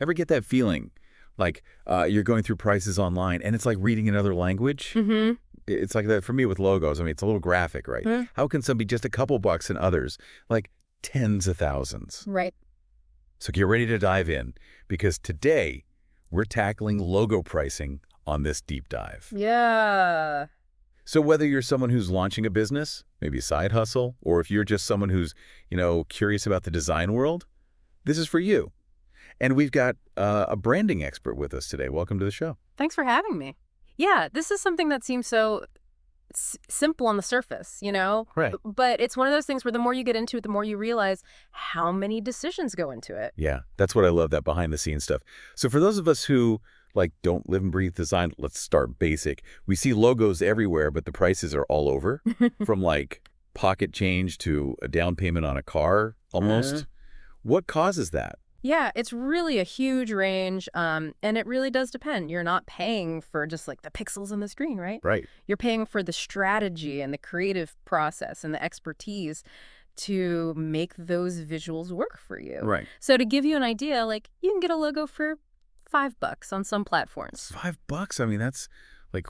Ever get that feeling like you're going through prices online and it's like reading another language? Mm-hmm. It's like that for me with logos. I mean, it's a little graphic, right? Mm. How can some be just a couple bucks and others like tens of thousands? Right. So get ready to dive in because today we're tackling logo pricing on this deep dive. Yeah. So whether you're someone who's launching a business, maybe a side hustle, or if you're just someone who's, curious about the design world, this is for you. And we've got a branding expert with us today. Welcome to the show. Thanks for having me. Yeah, this is something that seems so simple on the surface, Right. But it's one of those things where the more you get into it, the more you realize how many decisions go into it. Yeah, that's what I love, that behind-the-scenes stuff. So for those of us who, don't live and breathe design, let's start basic. We see logos everywhere, but the prices are all over, from, pocket change to a down payment on a car, almost. What causes that? Yeah, it's really a huge range, and it really does depend. You're not paying for just the pixels on the screen, right? Right. You're paying for the strategy and the creative process and the expertise to make those visuals work for you. Right. So to give you an idea, you can get a logo for $5 on some platforms. $5? I mean, that's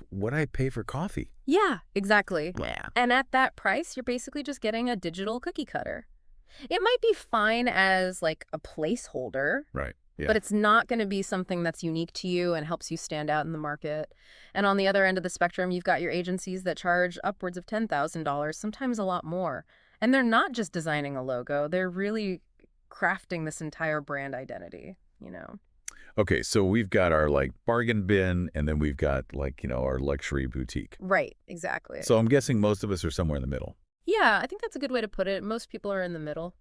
what I pay for coffee. Yeah, exactly. Yeah. And at that price, you're basically just getting a digital cookie cutter. It might be fine as a placeholder, Right. Yeah. but it's not going to be something that's unique to you and helps you stand out in the market. And on the other end of the spectrum, you've got your agencies that charge upwards of $10,000, sometimes a lot more. And they're not just designing a logo, they're really crafting this entire brand identity, Okay, so we've got our bargain bin, and then we've got our luxury boutique. Right, exactly. So I'm guessing most of us are somewhere in the middle. Yeah, I think that's a good way to put it. Most people are in the middle.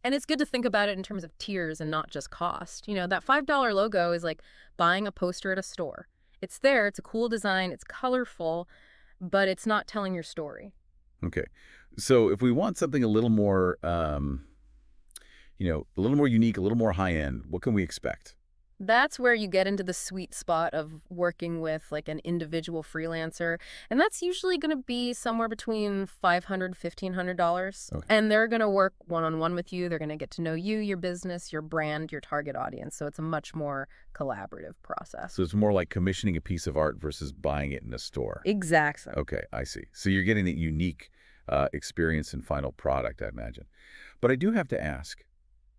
And it's good to think about it in terms of tiers and not just cost. That $5 logo is like buying a poster at a store. It's there, it's a cool design, it's colorful, but it's not telling your story. Okay, so if we want something a little more, a little more unique, a little more high-end, what can we expect? That's where you get into the sweet spot of working with an individual freelancer. And that's usually going to be somewhere between $500, $1,500. Okay. And they're going to work one-on-one with you. They're going to get to know you, your business, your brand, your target audience. So it's a much more collaborative process. So it's more like commissioning a piece of art versus buying it in a store. Exactly. Okay, I see. So you're getting that unique experience and final product, I imagine. But I do have to ask,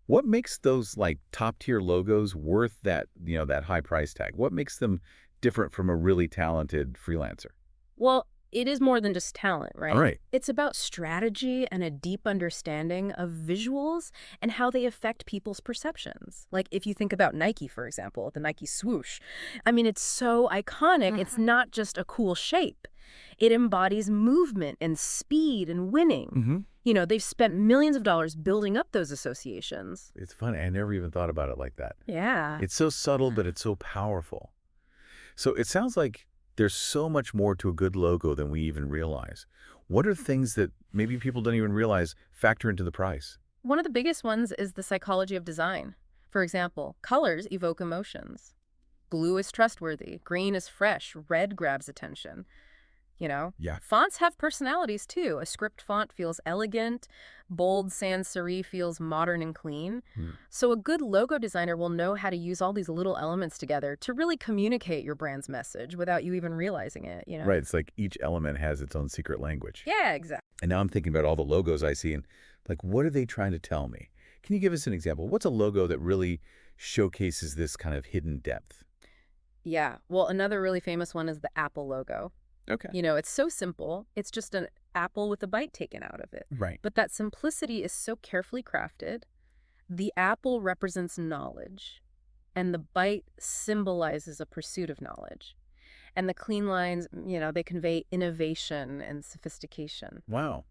what makes those top-tier logos worth that, that high price tag? What makes them different from a really talented freelancer? Well, it is more than just talent, right? All right. It's about strategy and a deep understanding of visuals and how they affect people's perceptions. If you think about Nike, for example, the Nike swoosh. I mean, it's so iconic. It's not just a cool shape. It embodies movement and speed and winning. Mm-hmm. They've spent millions of dollars building up those associations. It's funny. I never even thought about it like that. Yeah. It's so subtle, but it's so powerful. So it sounds like there's so much more to a good logo than we even realize. What are things that maybe people don't even realize factor into the price? One of the biggest ones is the psychology of design. For example, colors evoke emotions. Blue is trustworthy. Green is fresh. Red grabs attention. Yeah. Fonts have personalities, too. A script font feels elegant. Bold sans serif feels modern and clean. So a good logo designer will know how to use all these little elements together to really communicate your brand's message without you even realizing it, Right. It's like each element has its own secret language. Yeah, exactly. And now I'm thinking about all the logos I see and what are they trying to tell me? Can you give us an example? What's a logo that really showcases this kind of hidden depth? Yeah. Well, another really famous one is the Apple logo. Okay. It's so simple. It's just an apple with a bite taken out of it. Right. But that simplicity is so carefully crafted. The apple represents knowledge, and the bite symbolizes a pursuit of knowledge. And the clean lines, they convey innovation and sophistication. Wow.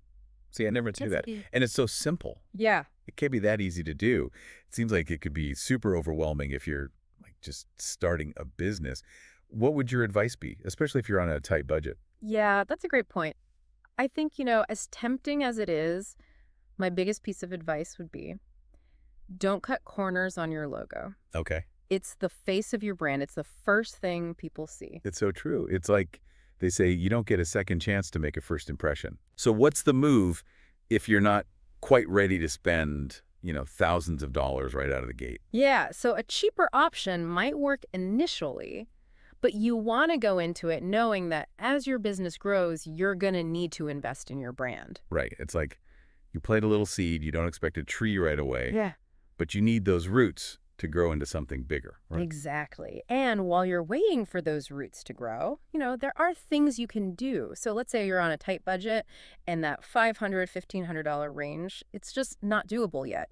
See, I never knew that. And it's so simple. Yeah. It can't be that easy to do. It seems like it could be super overwhelming if you're just starting a business. What would your advice be, especially if you're on a tight budget? Yeah, that's a great point. I think, as tempting as it is, my biggest piece of advice would be don't cut corners on your logo. Okay. It's the face of your brand. It's the first thing people see. It's so true. It's like they say you don't get a second chance to make a first impression. So what's the move if you're not quite ready to spend thousands of dollars right out of the gate. Yeah, so a cheaper option might work initially, but you want to go into it knowing that as your business grows, you're going to need to invest in your brand. Right. It's like you plant a little seed, you don't expect a tree right away, Yeah. but you need those roots to grow into something bigger. Right? Exactly. And while you're waiting for those roots to grow, there are things you can do. So let's say you're on a tight budget and that $500, $1,500 range, it's just not doable yet.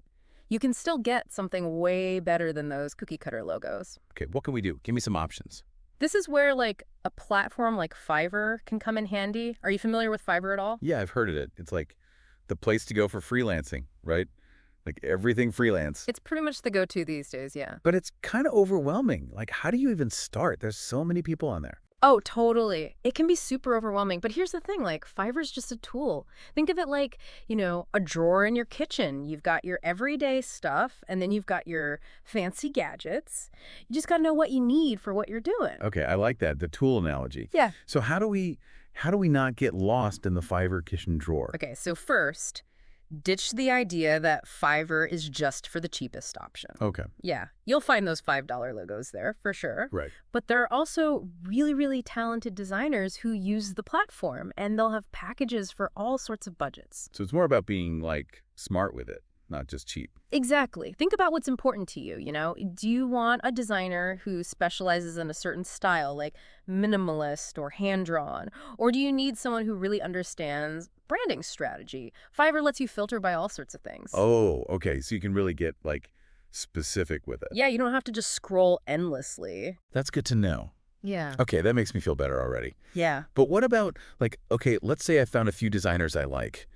You can still get something way better than those cookie cutter logos. Okay, what can we do? Give me some options. This is where like a platform like Fiverr can come in handy. Are you familiar with Fiverr at all? Yeah, I've heard of it. It's like the place to go for freelancing, right? Like everything freelance. It's pretty much the go-to these days, yeah. But it's kind of overwhelming. Like, how do you even start? There's so many people on there. Oh, totally. It can be super overwhelming. But here's the thing, like Fiverr's just a tool. Think of it like, a drawer in your kitchen. You've got your everyday stuff, and then you've got your fancy gadgets. You just got to know what you need for what you're doing. Okay, I like that, the tool analogy. Yeah. So how do we not get lost in the Fiverr kitchen drawer? Okay, so first, ditch the idea that Fiverr is just for the cheapest option. Okay. Yeah, you'll find those $5 logos there for sure. Right. But there are also really, really talented designers who use the platform, and they'll have packages for all sorts of budgets. So it's more about being like smart with it, not just cheap. Exactly. Think about what's important to you, Do you want a designer who specializes in a certain style, like minimalist or hand-drawn? Or do you need someone who really understands branding strategy? Fiverr lets you filter by all sorts of things. Oh, okay. So you can really get like specific with it. Yeah, you don't have to just scroll endlessly. That's good to know. Yeah. Okay, that makes me feel better already. Yeah. But what about like, okay, let's say I found a few designers I like.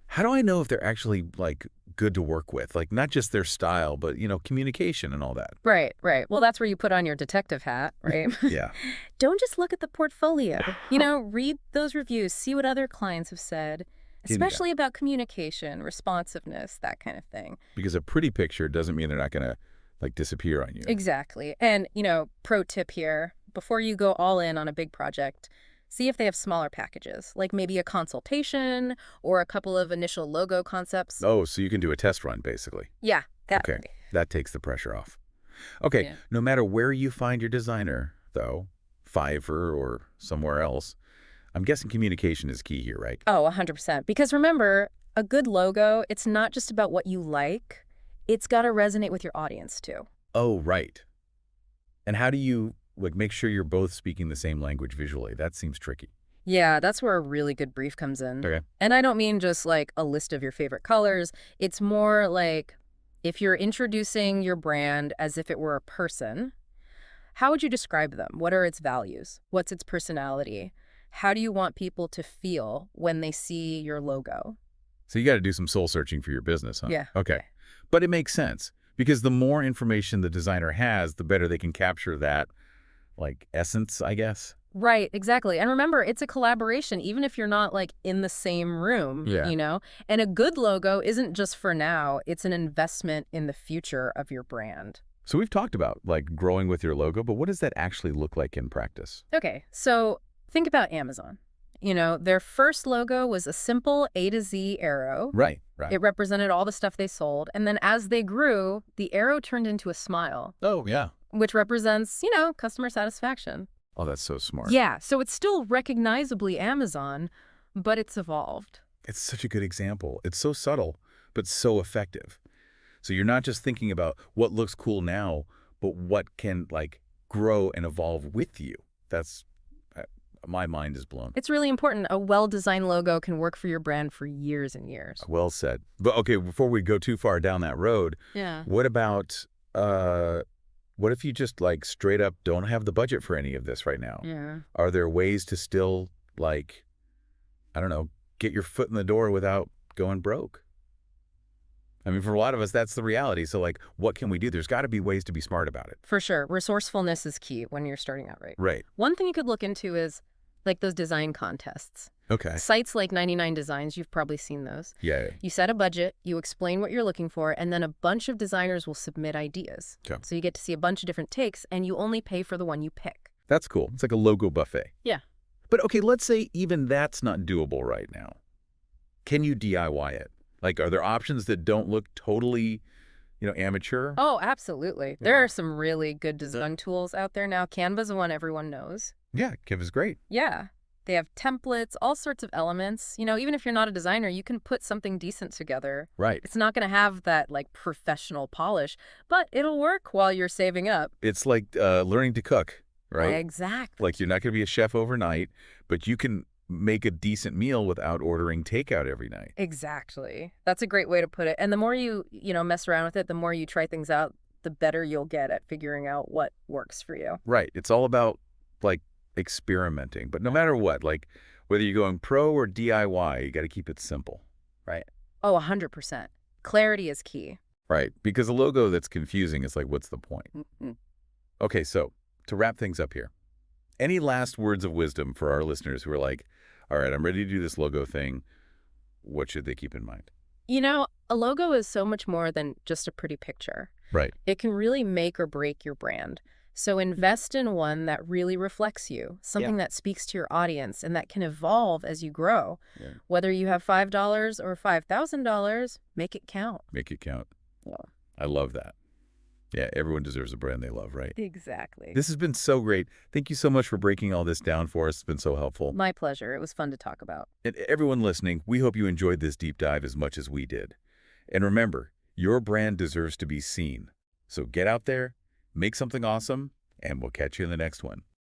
How do I know if they're actually like good to work with? Like not just their style, but communication and all that. Right, right. Well, that's where you put on your detective hat, right? Yeah. Don't just look at the portfolio. Read those reviews, see what other clients have said, especially about communication, responsiveness, that kind of thing. Because a pretty picture doesn't mean they're not going to like disappear on you. Exactly. And, pro tip here, before you go all in on a big project, see if they have smaller packages, like maybe a consultation or a couple of initial logo concepts. Oh, so you can do a test run, basically. Yeah. Okay, that takes the pressure off. Okay, yeah. No matter where you find your designer, though, Fiverr or somewhere else, I'm guessing communication is key here, right? Oh, 100%. Because remember, a good logo, it's not just about what you like. It's got to resonate with your audience, too. Oh, right. And how do you make sure you're both speaking the same language visually? That seems tricky. Yeah, that's where a really good brief comes in. Okay. And I don't mean just like a list of your favorite colors. It's more like if you're introducing your brand as if it were a person, how would you describe them? What are its values? What's its personality? How do you want people to feel when they see your logo? So you got to do some soul searching for your business, huh? Yeah. Okay. But it makes sense because the more information the designer has, the better they can capture that essence, I guess. Right, exactly. And remember, it's a collaboration, even if you're not in the same room, And a good logo isn't just for now, it's an investment in the future of your brand. So we've talked about growing with your logo, but what does that actually look like in practice? Okay, so think about Amazon. Their first logo was a simple A to Z arrow. Right. It represented all the stuff they sold. And then as they grew, the arrow turned into a smile. Oh, yeah. Which represents, customer satisfaction. Oh, that's so smart. Yeah, so it's still recognizably Amazon, but it's evolved. It's such a good example. It's so subtle, but so effective. So you're not just thinking about what looks cool now, but what can grow and evolve with you. That's my mind is blown. It's really important. A well-designed logo can work for your brand for years and years. Well said. But okay, before we go too far down that road, what about what if you just straight up don't have the budget for any of this right now? Yeah. Are there ways to still I don't know, get your foot in the door without going broke? I mean, for a lot of us, that's the reality. So what can we do? There's got to be ways to be smart about it. For sure. Resourcefulness is key when you're starting out, right? Right. One thing you could look into is those design contests. Okay. Sites like 99 Designs, you've probably seen those. Yeah. You set a budget, you explain what you're looking for, and then a bunch of designers will submit ideas. Okay. So you get to see a bunch of different takes, and you only pay for the one you pick. That's cool. It's like a logo buffet. Yeah. But okay, let's say even that's not doable right now. Can you DIY it? Like, are there options that don't look totally, amateur? Oh, absolutely. Yeah. There are some really good design tools out there now. Canva's one everyone knows. Yeah, Canva's great. Yeah. They have templates, all sorts of elements. Even if you're not a designer, you can put something decent together. Right. It's not going to have that like professional polish, but it'll work while you're saving up. It's like learning to cook, right? Exactly. Like, you're not going to be a chef overnight, but you can make a decent meal without ordering takeout every night. Exactly. That's a great way to put it. And the more you mess around with it, the more you try things out, the better you'll get at figuring out what works for you. Right. It's all about, like, experimenting. But no matter what, like, whether you're going pro or DIY, you got to keep it simple, right? Oh, 100%. Clarity is key. Right. Because a logo that's confusing is like, what's the point? Mm-mm. Okay, so to wrap things up here, any last words of wisdom for our listeners who are like, all right, I'm ready to do this logo thing. What should they keep in mind? A logo is so much more than just a pretty picture. Right. It can really make or break your brand. So invest in one that really reflects you, something that speaks to your audience and that can evolve as you grow. Yeah. Whether you have $5 or $5,000, make it count. Make it count. Yeah. I love that. Yeah, everyone deserves a brand they love, right? Exactly. This has been so great. Thank you so much for breaking all this down for us. It's been so helpful. My pleasure. It was fun to talk about. And everyone listening, we hope you enjoyed this deep dive as much as we did. And remember, your brand deserves to be seen. So get out there, make something awesome, and we'll catch you in the next one.